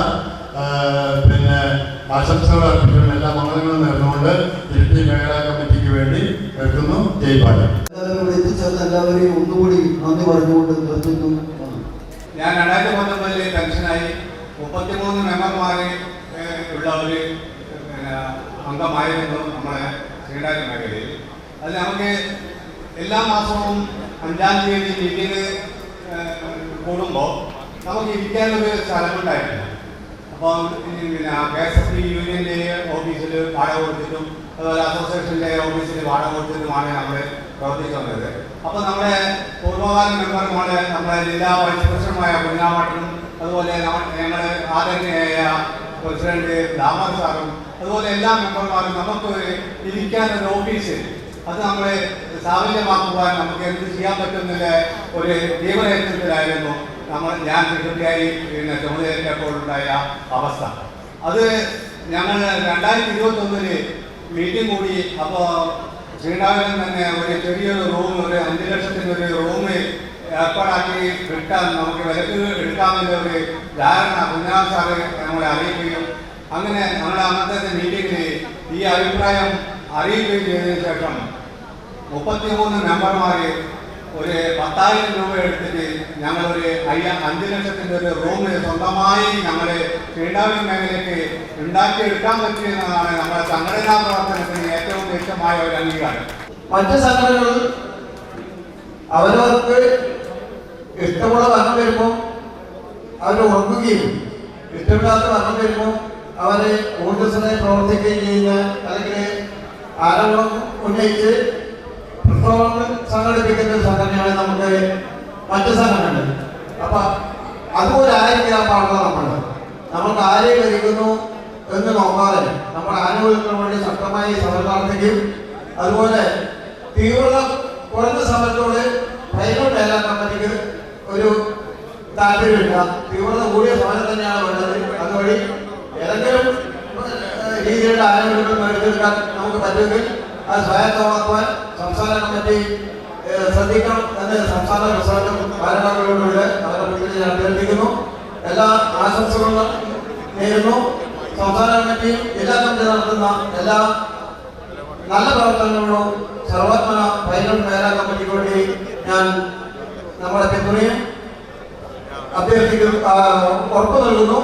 ആശംസകൾ അർപ്പിച്ചുകൊണ്ട് എല്ലാ മംഗളങ്ങളും നേർന്നുകൊണ്ട് ഇരിട്ടി മേഖലാ കമ്മിറ്റിക്ക് വേണ്ടി നിർത്തുന്നു. ജയ്പാലം. എത്തിച്ചേർന്ന എല്ലാവരെയും ഒന്നുകൂടി നന്ദി പറഞ്ഞുകൊണ്ട് നിർത്തുന്നു. ഞാൻ 2019 പെൻഷനായി 33 മെമ്പർമാരെ ഉള്ള ഒരു അംഗമായിരുന്നു നമ്മുടെ ശ്രീകാര്യം മേഖലയിൽ. അത് നമുക്ക് എല്ലാ മാസവും 5-ാം തീയതി മീറ്റിംഗ് കൂടുമ്പോൾ നമുക്ക് ഇരിക്കാനൊരു സ്ഥലമുണ്ടായിട്ടില്ല. അപ്പോൾ KSFB യൂണിയൻ്റെ ഓഫീസിൽ വാടക കൊടുത്തിട്ടും അതുപോലെ അസോസിയേഷൻ്റെ ഓഫീസിൽ വാടക കൊടുത്തിട്ടുമാണ് നമ്മൾ പ്രവർത്തിച്ചു വന്നത്. അപ്പോൾ നമ്മുടെ പൂർവ്വകാല മെമ്പർമാരെ നമ്മുടെ ജില്ലാ വൈസ് പ്രസിഡന്റുമായ കുഞ്ഞാമട്ടനും അതുപോലെ ഞങ്ങൾ ആദരണീയായ പ്രസിഡന്റ് ദാമർ സാറും അതുപോലെ എല്ലാ മെമ്പർമാരും നമുക്ക് ഇരിക്കാനൊരു ഓഫീസ് അത് നമ്മൾ സാഫല്യമാക്കുവാൻ നമുക്ക് എന്ത് ചെയ്യാൻ പറ്റുന്നില്ല ഒരു തീവ്രയത്നത്തിലായിരുന്നു ഞാൻ സെക്രട്ടറിയായി ചുമതലയേറ്റപ്പോഴുണ്ടായ അവസ്ഥ. അത് ഞങ്ങൾ 2021 മീറ്റിംഗ് കൂടി. അപ്പോൾ ശ്രീനാഥൻ തന്നെ ഒരു ചെറിയൊരു റൂം, ഒരു 5 ലക്ഷത്തിൻ്റെ ഒരു റൂം ഏർപ്പാടാക്കി കിട്ടാൻ നമുക്ക് വിലക്ക് എടുക്കാമെന്ന ഒരു ധാരണ കുഞ്ഞാൽ സാറ് നമ്മളെ അറിയിക്കുകയും അങ്ങനെ നമ്മുടെ അന്നത്തെ മീറ്റിങ്ങിൽ ഈ അഭിപ്രായം അറിയിക്കുകയും ചെയ്തതിനു ശേഷം 33 മെമ്പർമാർ ഒരു 10,000 രൂപ എടുത്തിട്ട് ഞങ്ങളൊരു 5 ലക്ഷത്തിൻ്റെ ഒരു റൂം സ്വന്തമായി ഞങ്ങൾ ശ്രീനാഥൻ മേഖലയ്ക്ക് ഉണ്ടാക്കിയെടുക്കാൻ പറ്റിയെന്നതാണ് നമ്മുടെ സംഘടനാ പ്രവർത്തനത്തിന് ഏറ്റവും വ്യക്തമായ ഒരു അംഗീകാരം. മറ്റ് സംഘടനകൾ അവരവർക്ക് ഇഷ്ടമുള്ള ഭരണം വരുമ്പോൾ അവർ ഉറങ്ങുകയും ഇഷ്ടമില്ലാത്ത ഭരണം വരുമ്പോൾ അവരെ ഊർജ്ജസ്വലമായി പ്രവർത്തിക്കുകയും ചെയ്യുന്ന അല്ലെങ്കിൽ ആരോപണം ഉന്നയിച്ച് പ്രക്ഷോഭങ്ങൾ സംഘടിപ്പിക്കുന്ന ഒരു സംഘടനയാണ് നമുക്ക് മറ്റ് സംഘടനകൾ. അപ്പം അതുപോലെ ആയിരിക്കാൻ പാടുള്ള നമ്മൾക്ക് ആരെ ഭരിക്കുന്നു എന്ന് നോക്കാതെ നമ്മുടെ ആനുകൂല്യത്തിന് വേണ്ടി ശക്തമായി സമരം നടത്തുകയും അതുപോലെ തീവ്രത കുറഞ്ഞ സമരത്തോട് പ്രൈവറ്റ് മേഖലാ കമ്പനിക്ക് ഒരു താല്പര്യമില്ല, തീവ്രത കൂടിയ സമരം തന്നെയാണ് വേണ്ടത്. അതുവഴി ഏതെങ്കിലും രീതിയിലുള്ള ആനുകൂല്യങ്ങൾ നേടിയെടുക്കാൻ നമുക്ക് പറ്റുമെങ്കിൽ അത് സ്വായത്തമാക്കുവാൻ സംസ്ഥാന കമ്മിറ്റി ശ്രദ്ധിക്കണം എന്ന് സംസ്ഥാന പ്രസിഡന്റും ഭാരവാഹികളോടുകൂടെ അവരുടെ മുന്നിൽ ഞാൻ അഭ്യർത്ഥിക്കുന്നു. എല്ലാ ആശംസകളും നേരുന്നു. സംസ്ഥാന കമ്മിറ്റിയും ജില്ലാ കമ്മിറ്റി നടത്തുന്ന എല്ലാ നല്ല പ്രവർത്തനങ്ങളും സർവാത്മന പ്രൈവറ്റ് മേഖലാ കമ്മിറ്റിക്ക് വേണ്ടി ഞാൻ നമ്മുടെ പിന്തുണയും അഭ്യർത്ഥിക്കുന്നു, ഉറപ്പു നൽകുന്നു.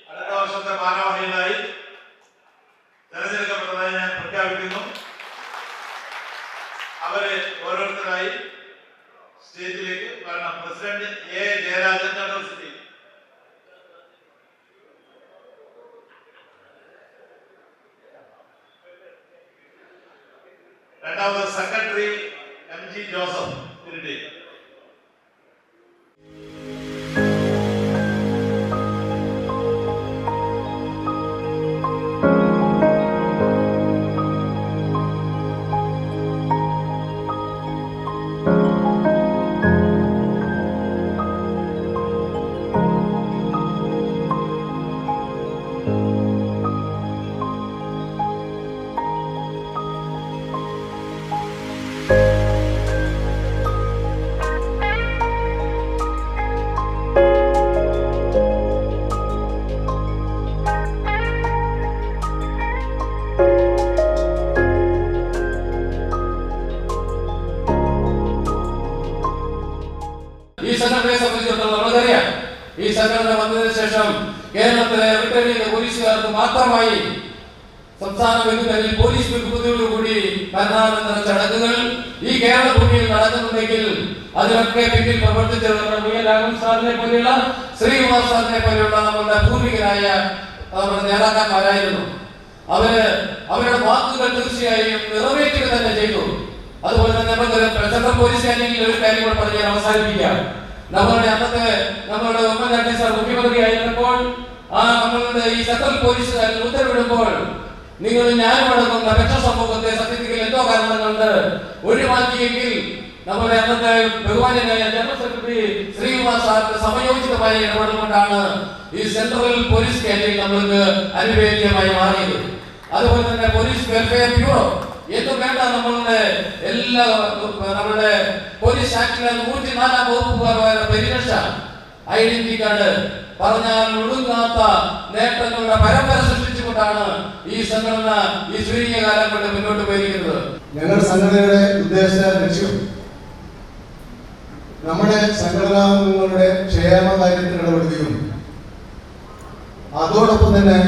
അടുത്ത വർഷത്തെ ഭാരവാഹികളായി തെരഞ്ഞെടുക്കപ്പെട്ടതായി ഞാൻ പ്രഖ്യാപിക്കുന്നു. അവരെ ഓരോരുത്തരായി സ്റ്റേജിലേക്ക് വരണം. President A Jayarajan, general secretary. രണ്ടാമത് സെക്രട്ടറി MG ജോസഫ് ഇരിട്ടി. ഈ സംഘടനയെ സംബന്ധിച്ചിടത്തോളം നമുക്കറിയാം, ഈ സംഘടന വന്നതിന് ശേഷം കേരളത്തിലെ റിട്ടയർഡ് പോലീസുകാർക്ക് മാത്രമായി സംസ്ഥാന ബന്ധുക്കളിൽ പോലീസ് ബഹുമതിയോടുകൂടി മരണാനന്തര ചടങ്ങുകൾ ഈ കേരള ഭൂമിയിൽ നടക്കുന്നുണ്ടെങ്കിൽ അതിനൊക്കെ പിന്നിൽ പ്രവർത്തിച്ചത് നമ്മുടെ രാഘവൻ സാറിനെ പോലെയുള്ള ശ്രീകുമാർ സാറിനെ പോലെയുള്ള നമ്മുടെ പൂർവികരായ നമ്മുടെ നേതാക്കന്മാരായിരുന്നു. അവരുടെ വാക്കുകൾ തീർച്ചയായും നിറവേറ്റുക തന്നെ ചെയ്തു. അതുപോലെ തന്നെ സെൻട്രൽ പോലീസ് ആണെങ്കിൽ ഒരു കാര്യം കൂടെ പറഞ്ഞ് അവസാനിപ്പിക്കാം. നമ്മളുടെ ഉമ്മൻചാണ്ടി സാർ മുഖ്യമന്ത്രിയായിരുന്നപ്പോൾ നമ്മളുടെ ഈ സെൻട്രൽ പോലീസുകാരിൽ ഉത്തരവിടുമ്പോൾ നിങ്ങൾ ഞാനുമടങ്ങുന്ന രക്ഷാസമൂഹത്തെ സത്യത്തിൽ എന്തോ കാരണം കൊണ്ട് ഒഴിവാക്കിയെങ്കിൽ നമ്മുടെ അന്നത്തെ ബഹുമാന്യനായ ജനറൽ സെക്രട്ടറി ശ്രീകുമാർ സാറിന്റെ സമയോചിതമായ ഇടപെടൽ കൊണ്ടാണ് ഈ സെൻട്രൽ പോലീസ് ക്യാൻറ്റീൻ നമ്മൾക്ക് അനുവേദ്യമായി മാറിയത്. അതുപോലെ തന്നെ പോലീസ് വെൽഫെയർ ബ്യൂറോ എന്നും വേണ്ട നമ്മളുടെ എല്ലാ നമ്മുടെ പോലീസ് ആക്ടിലെ 104 വകുപ്പ് പരിരക്ഷ, ഐഡന്റിറ്റി കാർഡ് പറഞ്ഞാൽ ഒടുങ്ങാത്ത നേട്ടങ്ങളുടെ പരമ്പര സൃഷ്ടിച്ചു കൊണ്ടാണ് ഈ സംഘടന ഈ ചുരുങ്ങിയ കാലം കൊണ്ട് മുന്നോട്ട് പോയിരിക്കുന്നത്. ഞങ്ങളുടെ സംഘടനയുടെ ഉദ്ദേശ ലക്ഷ്യം നമ്മുടെ സംഘടനാംഗങ്ങളുടെ ക്ഷേമ കാര്യത്തിൽ ഇടപെടുകയും അതോടൊപ്പം തന്നെ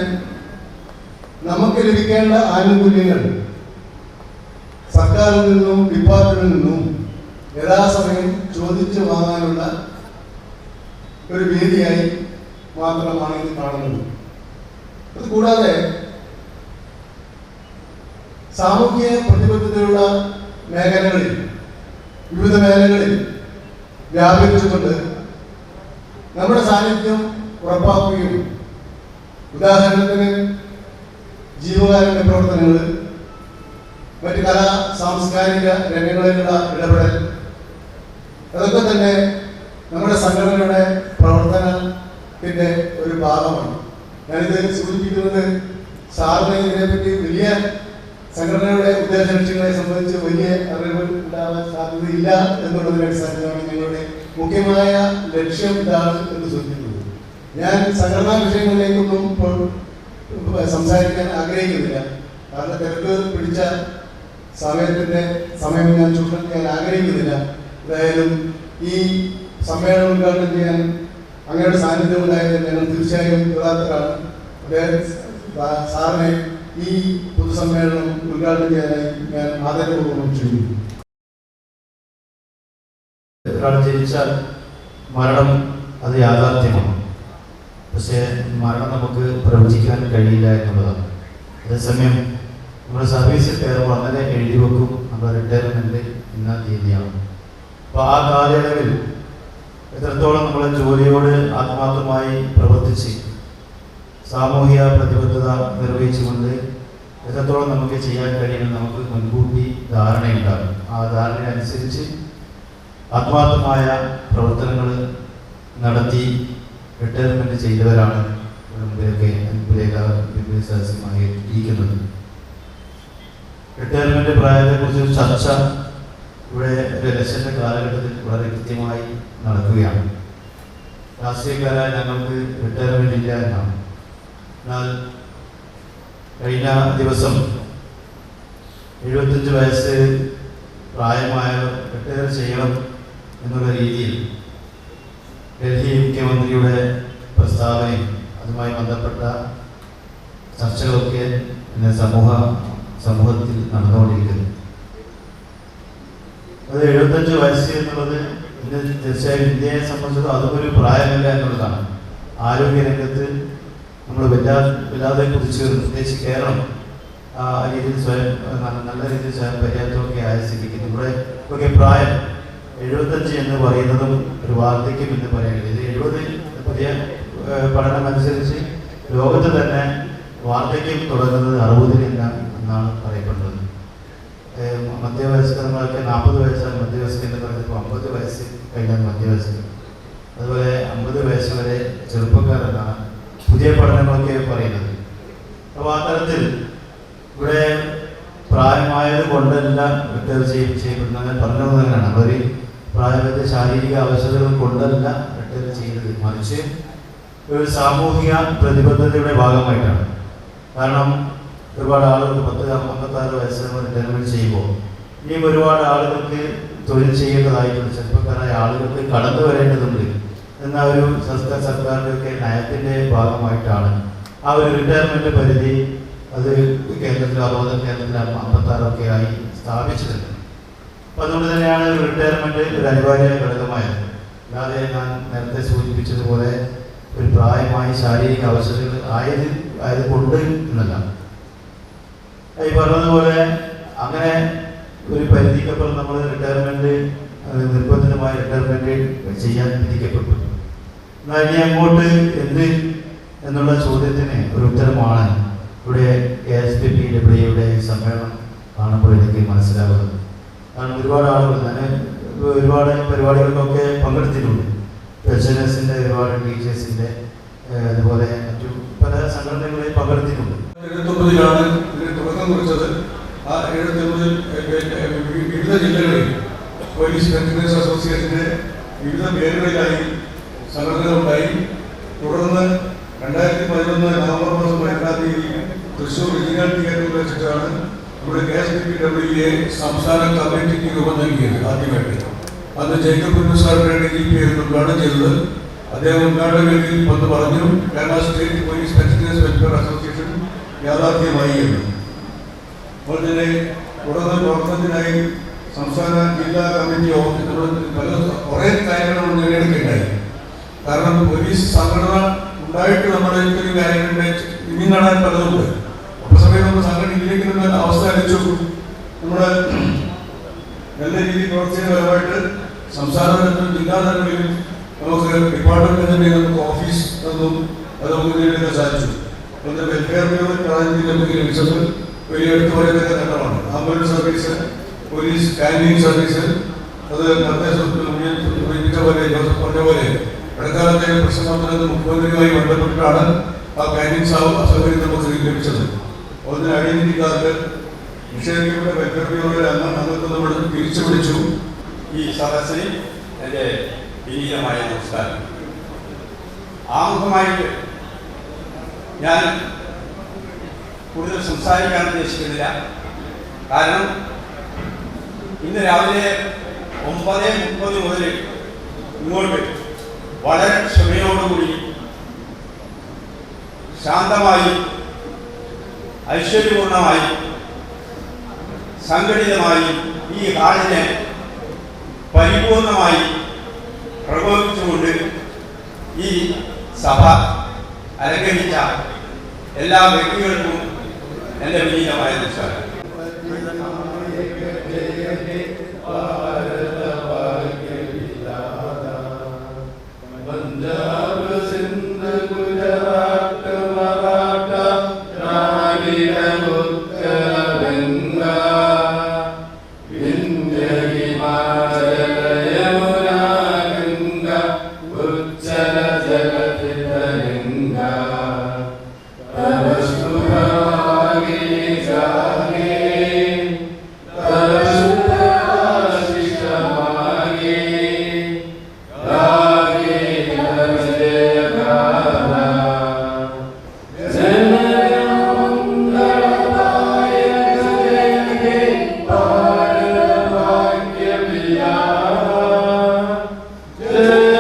നമുക്ക് ലഭിക്കേണ്ട ആനുകൂല്യങ്ങൾ സർക്കാരിൽ നിന്നും ഡിപ്പാർട്ട്മെന്റിൽ നിന്നും യഥാസമയം ചോദിച്ചു വാങ്ങാനുള്ള ഒരു വേദിയായി മാത്രമാണ് ഇത് കാണുന്നത്. അതുകൂടാതെ സാമൂഹ്യ പ്രതിബദ്ധതയുള്ള മേഖലകളിൽ വിവിധ മേഖലകളിൽ വ്യാപിച്ചുകൊണ്ട് നമ്മുടെ സാന്നിധ്യം ഉറപ്പാക്കുകയും ഉദാഹരണത്തിന് ജീവകാരുണ്യ പ്രവർത്തനങ്ങൾ, മറ്റ് കലാ സാംസ്കാരിക രംഗങ്ങളിലുള്ള ഇടപെടൽ, അതൊക്കെ തന്നെ നമ്മുടെ സംഘടനയുടെ പ്രവർത്തനത്തിൻ്റെ ഒരു ഭാഗമാണ്. ഞാനിത് സൂചിപ്പിക്കുന്നത് സാറിന് ഇതിനെപ്പറ്റി വലിയ സംഘടനയുടെ ഉദ്ദേശ ലക്ഷ്യങ്ങളെ സംബന്ധിച്ച് വലിയ അറിവ് ഉണ്ടാവാൻ സാധ്യതയില്ല എന്നുള്ളതിന്റെ അടിസ്ഥാനത്തിലാണ് ഞങ്ങളുടെ മുഖ്യമായ ലക്ഷ്യം ഇതാണ് എന്ന് സൂചിപ്പിക്കുന്നത്. ഞാൻ സംഘടനാ വിഷയങ്ങളിലേക്കൊന്നും ഇപ്പോൾ സംസാരിക്കാൻ ആഗ്രഹിക്കുന്നില്ല. കാരണം തിരക്ക് പിടിച്ച സമയം ഞാൻ ചൂണ്ടിക്കാൻ ആഗ്രഹിക്കുന്നില്ല. എന്തായാലും ഈ സമ്മേളനം ഉദ്ഘാടനം ചെയ്യാൻ അങ്ങയുടെ സാന്നിധ്യം ഉണ്ടായത് ഞങ്ങൾ തീർച്ചയായും കൃതാർത്ഥരാണ്. സാറിനെ ഈ പൊതുസമ്മേളനം ഉദ്ഘാടനം ചെയ്യാനായി ഞാൻ ആദരപൂർവ്വം ക്ഷണിക്കുന്നു. ഒരാൾ ജനിച്ചാൽ മരണം അത് യാഥാർത്ഥ്യമാണ്. പക്ഷേ മരണം നമുക്ക് പ്രവചിക്കാൻ കഴിയില്ല എന്നുള്ളതാണ്. അതേസമയം നമ്മുടെ സർവീസിൽ കയറുമ്പോൾ അങ്ങനെ എഴുതി വെക്കും നമ്മുടെ റിട്ടയർമെൻറ്റ് ഇന്ന തീയതിയാണ്. അപ്പോൾ ആ കാലയളവിൽ എത്രത്തോളം നമ്മളെ ജോലിയോട് ആത്മാർത്ഥമായി പ്രവർത്തിച്ച് സാമൂഹിക പ്രതിബദ്ധത നിർവഹിച്ചുകൊണ്ട് എത്രത്തോളം നമുക്ക് ചെയ്യാൻ കഴിയുമെന്ന് നമുക്ക് മുൻകൂട്ടി ധാരണയുണ്ടാകും. ആ ധാരണയനുസരിച്ച് ആത്മാർത്ഥമായ പ്രവർത്തനങ്ങൾ നടത്തി റിട്ടയർമെൻറ്റ് ചെയ്തവരാണ് മുമ്പിലേക്ക് സദസ്യമായി ഇരിക്കുന്നത്. റിട്ടയർമെൻറ്റ് പ്രായത്തെക്കുറിച്ച് ചർച്ച ഇവിടെ ഒരു ഇലക്ഷൻ്റെ കാലഘട്ടത്തിൽ വളരെ കൃത്യമായി നടക്കുകയാണ്. രാഷ്ട്രീയക്കാരായ ഞങ്ങൾക്ക് റിട്ടയർമെൻറ്റ് ഇല്ല എന്നാണ്. എന്നാൽ കഴിഞ്ഞ ദിവസം 75 വയസ്സ് പ്രായമായവർ റിട്ടയർ ചെയ്യണം എന്നുള്ള രീതിയിൽ ഡൽഹി മുഖ്യമന്ത്രിയുടെ പ്രസ്താവനയും അതുമായി ബന്ധപ്പെട്ട ചർച്ചകളൊക്കെ ഇന്ന് സമൂഹത്തിൽ നടന്നുകൊണ്ടിരിക്കുന്നു. അത് 75 വയസ്സ് എന്നുള്ളത് ഇന്ന് തീർച്ചയായും ഇന്ത്യയെ സംബന്ധിച്ചത് അതും ഒരു പ്രായമല്ല എന്നുള്ളതാണ്. ആരോഗ്യരംഗത്ത് നമ്മൾ വല്ലാതെ കുറിച്ച് പ്രത്യേകിച്ച് കേരളം ആ രീതിയിൽ നല്ല രീതിയിൽ സ്വയം പര്യാപ്തമൊക്കെ ആയ സ്ഥിതിക്ക് നമ്മുടെ ഒക്കെ പ്രായം 75 എന്ന് പറയുന്നതും ഒരു വാർദ്ധക്യം എന്ന് പറയുന്നത്. ഇത് 70 പുതിയ പഠനം അനുസരിച്ച് ലോകത്ത് തന്നെ വാർദ്ധക്യം തുടങ്ങുന്നത് 60 എന്നാണ് പറയപ്പെടുന്നത്. മധ്യവയസ്കന്മാർക്ക് 40 വയസ്സാണ് മധ്യവയസ്കൻ എന്ന് പറയുന്നത്. 50 വയസ്സ് കഴിഞ്ഞാൽ മധ്യവയസ്കൻ, അതുപോലെ 50 വയസ്സ് വരെ ചെറുപ്പക്കാരെന്നാണ് പുതിയ പഠനങ്ങളൊക്കെ പറയുന്നത്. അപ്പോൾ ആ തരത്തിൽ ഇവിടെ പ്രായമായത് കൊണ്ടല്ല റിട്ടയർ ചെയ്യപ്പെടുന്നത് പറഞ്ഞത് തന്നെയാണ്. അവർ പ്രായത്തെ ശാരീരിക അവശതകൾ കൊണ്ടല്ല റിട്ടയർ ചെയ്തത്, മറിച്ച് ഒരു സാമൂഹിക പ്രതിബദ്ധതയുടെ ഭാഗമായിട്ടാണ്. കാരണം ഒരുപാട് ആളുകൾക്ക് 50-56 വയസ്സ് റിട്ടയർമെൻറ്റ് ചെയ്യുമ്പോൾ ഇനിയും ഒരുപാട് ആളുകൾക്ക് തൊഴിൽ ചെയ്യേണ്ടതായിട്ടുണ്ട്. ചെറുപ്പക്കാരായ ആളുകൾക്ക് കടന്നു വരേണ്ടതുണ്ട് എന്ന ഒരു സർക്കാരിൻ്റെയൊക്കെ നയത്തിൻ്റെ ഭാഗമായിട്ടാണ് ആ ഒരു റിട്ടയർമെൻറ്റ് പരിധി അത് കേരളത്തിൽ 60, കേരളത്തിൽ 56 ആയി സ്ഥാപിച്ചിട്ടുണ്ട്. അപ്പം അതുകൊണ്ട് തന്നെയാണ് റിട്ടയർമെൻറ്റ് ഒരു അനിവാര്യ ഘടകമായത്. അല്ലാതെ ഞാൻ നേരത്തെ സൂചിപ്പിച്ചതുപോലെ ഒരു പ്രായമായി ശാരീരിക അവശതകൾ ആയതുകൊണ്ട് എന്നല്ല. ഈ പറഞ്ഞതുപോലെ അങ്ങനെ ഒരു പരിധിക്കപ്പുറം നമ്മൾ റിട്ടയർമെൻറ്റ് നിർബന്ധിതമായ റിട്ടയർമെൻറ്റ് ചെയ്യാൻ വിധിക്കപ്പെട്ടു. എന്നാൽ ഇനി അങ്ങോട്ട് എന്ത് എന്നുള്ള ചോദ്യത്തിന് ഒരു ഉത്തരമാണ് ഇവിടെ KSPPWയുടെ സമ്മേളനം കാണുമ്പോൾ എനിക്ക് മനസ്സിലാകുന്നത്. കാരണം ഒരുപാട് ആളുകൾ, ഞാൻ ഒരുപാട് പരിപാടികൾക്കൊക്കെ പങ്കെടുത്തിട്ടുണ്ട്. പെൻഷനേഴ്സിൻ്റെ, ഒരുപാട് ടീച്ചേഴ്സിൻ്റെ, അതുപോലെ മറ്റു പല സംഘടനകളിൽ പങ്കെടുത്തിട്ടുണ്ട്. 79 ഇതിന് തുടക്കം കുറിച്ചത്. ആ 79 വിവിധ ജില്ലകളിൽ പോലീസ് പെൻഷനേഴ്സ് അസോസിയേഷൻ്റെ വിവിധ പേരുകളിലായി സംഘടനകളുണ്ടായി. തുടർന്ന് 2011 നവംബർ മാസം 2-ാം തീയതി തൃശ്ശൂർ റീജിയണൽ തിയേറ്ററിൽ വെച്ചിട്ടാണ് നമ്മുടെ KSDPWA സംസ്ഥാന കമ്മിറ്റിക്ക് രൂപം നൽകിയത് ആദ്യമായിട്ട്. അന്ന് ജേക്കബ് കുഞ്ഞു സാറിന്റെ പേര് ഉദ്ഘാടനം ചെയ്തത്. അദ്ദേഹം ഉദ്ഘാടനത്തിൽ വന്ന് പറഞ്ഞു Kerala state police pensioners welfare association യാഥാർത്ഥ്യമായി എന്ന്. അപ്പോൾ തന്നെ തുടർന്ന് പ്രവർത്തനത്തിനായി സംസ്ഥാന ജില്ലാ കമ്മിറ്റി ഓഫീസുകൾ കുറേ കാര്യങ്ങൾ നേടിയെടുക്കുകയുണ്ടായി. കാരണം പോലീസ് സംഘടന ഉണ്ടായിട്ട് നമ്മുടെ ഇത്തരം കാര്യങ്ങളുടെ ഇനി കാണാൻ പലതുണ്ട്. അപ്പോൾ സമയം നമ്മൾ സംഘടന ഇരിക്കുന്ന അവസ്ഥ അടിച്ചു. നമ്മുടെ നല്ല രീതിയിൽ പ്രവർത്തിക്കുന്ന പരമായിട്ട് സംസ്ഥാന തലത്തിലും ജില്ലാ തലങ്ങളിലും നമുക്ക് ഡിപ്പാർട്ട്മെന്റിന്റെ നമുക്ക് ഓഫീസ് തന്നും അത് നമുക്ക് നേടിയെടുക്കാൻ സാധിച്ചു. അതുകൊണ്ട് വെൽഫെയർ ബ്യൂറോ പ്രാതിനിധ്യം നമുക്ക് ലഭിച്ചത് വലിയ എടുത്തു പറയുന്ന നേട്ടമാണ്. Ambulance service, police canteen service, അത് നേരത്തെ സൂചിപ്പിച്ച പോലെ ജോസഫ് പറഞ്ഞ പോലെ ഇടക്കാലത്തെ പ്രശ്നത്തിന് മുഖ്യമന്ത്രിയുമായി ബന്ധപ്പെട്ടിട്ടാണ് ആ കാന്റീൻ അസൗകര്യം നമുക്ക് ലഭിച്ചത്. അതിന് ഐഡന്റിറ്റി കാർഡ് നിഷേധിക്കപ്പെട്ട വെൽഫെയർ ബ്യൂറോയുടെ അംഗത്വം നമ്മൾ തിരിച്ചു പിടിച്ചു. ഈ സദസ്സിന് എൻ്റെ വിനീതമായ നമസ്കാരം. ആമുഖമായിട്ട് ഞാൻ കൂടുതൽ സംസാരിക്കാൻ ഉദ്ദേശിക്കുന്നില്ല. കാരണം ഇന്ന് രാവിലെ 9:30 മുതൽ ഇങ്ങോട്ട് വളരെ ക്ഷമയോടുകൂടി ശാന്തമായി ഐശ്വര്യപൂർണമായി സംഘടിതമായി ഈ ഹാളിനെ പരിപൂർണമായി പ്രകോപിച്ചുകൊണ്ട് ഈ സഭ അലങ്കരിച്ച എല്ലാ വ്യക്തികൾക്കും എൻ്റെ വിനീതമായ നമസ്കാരം. പഞ്ചാബ്, സിന്ധ്, ഗുജറാത്ത്, മറാഠ, ദ്രാവിഡ, ഉത്തര ബംഗ, വിന്ധ്യ, ഹിമാചല, യമുന, ഗംഗ, ഉജ്ജല, ജഗതി, തരംഗ, തവ ശുഭാംഗി ജാഗേ, തവ ശുഭാശിഷ മാഗേ, രാഗേ ജയ ഗാന, ജനമംഗളദായക ജയ ഹേ ഭാരത ഭാഗ്യ പ്രിയ, ജയ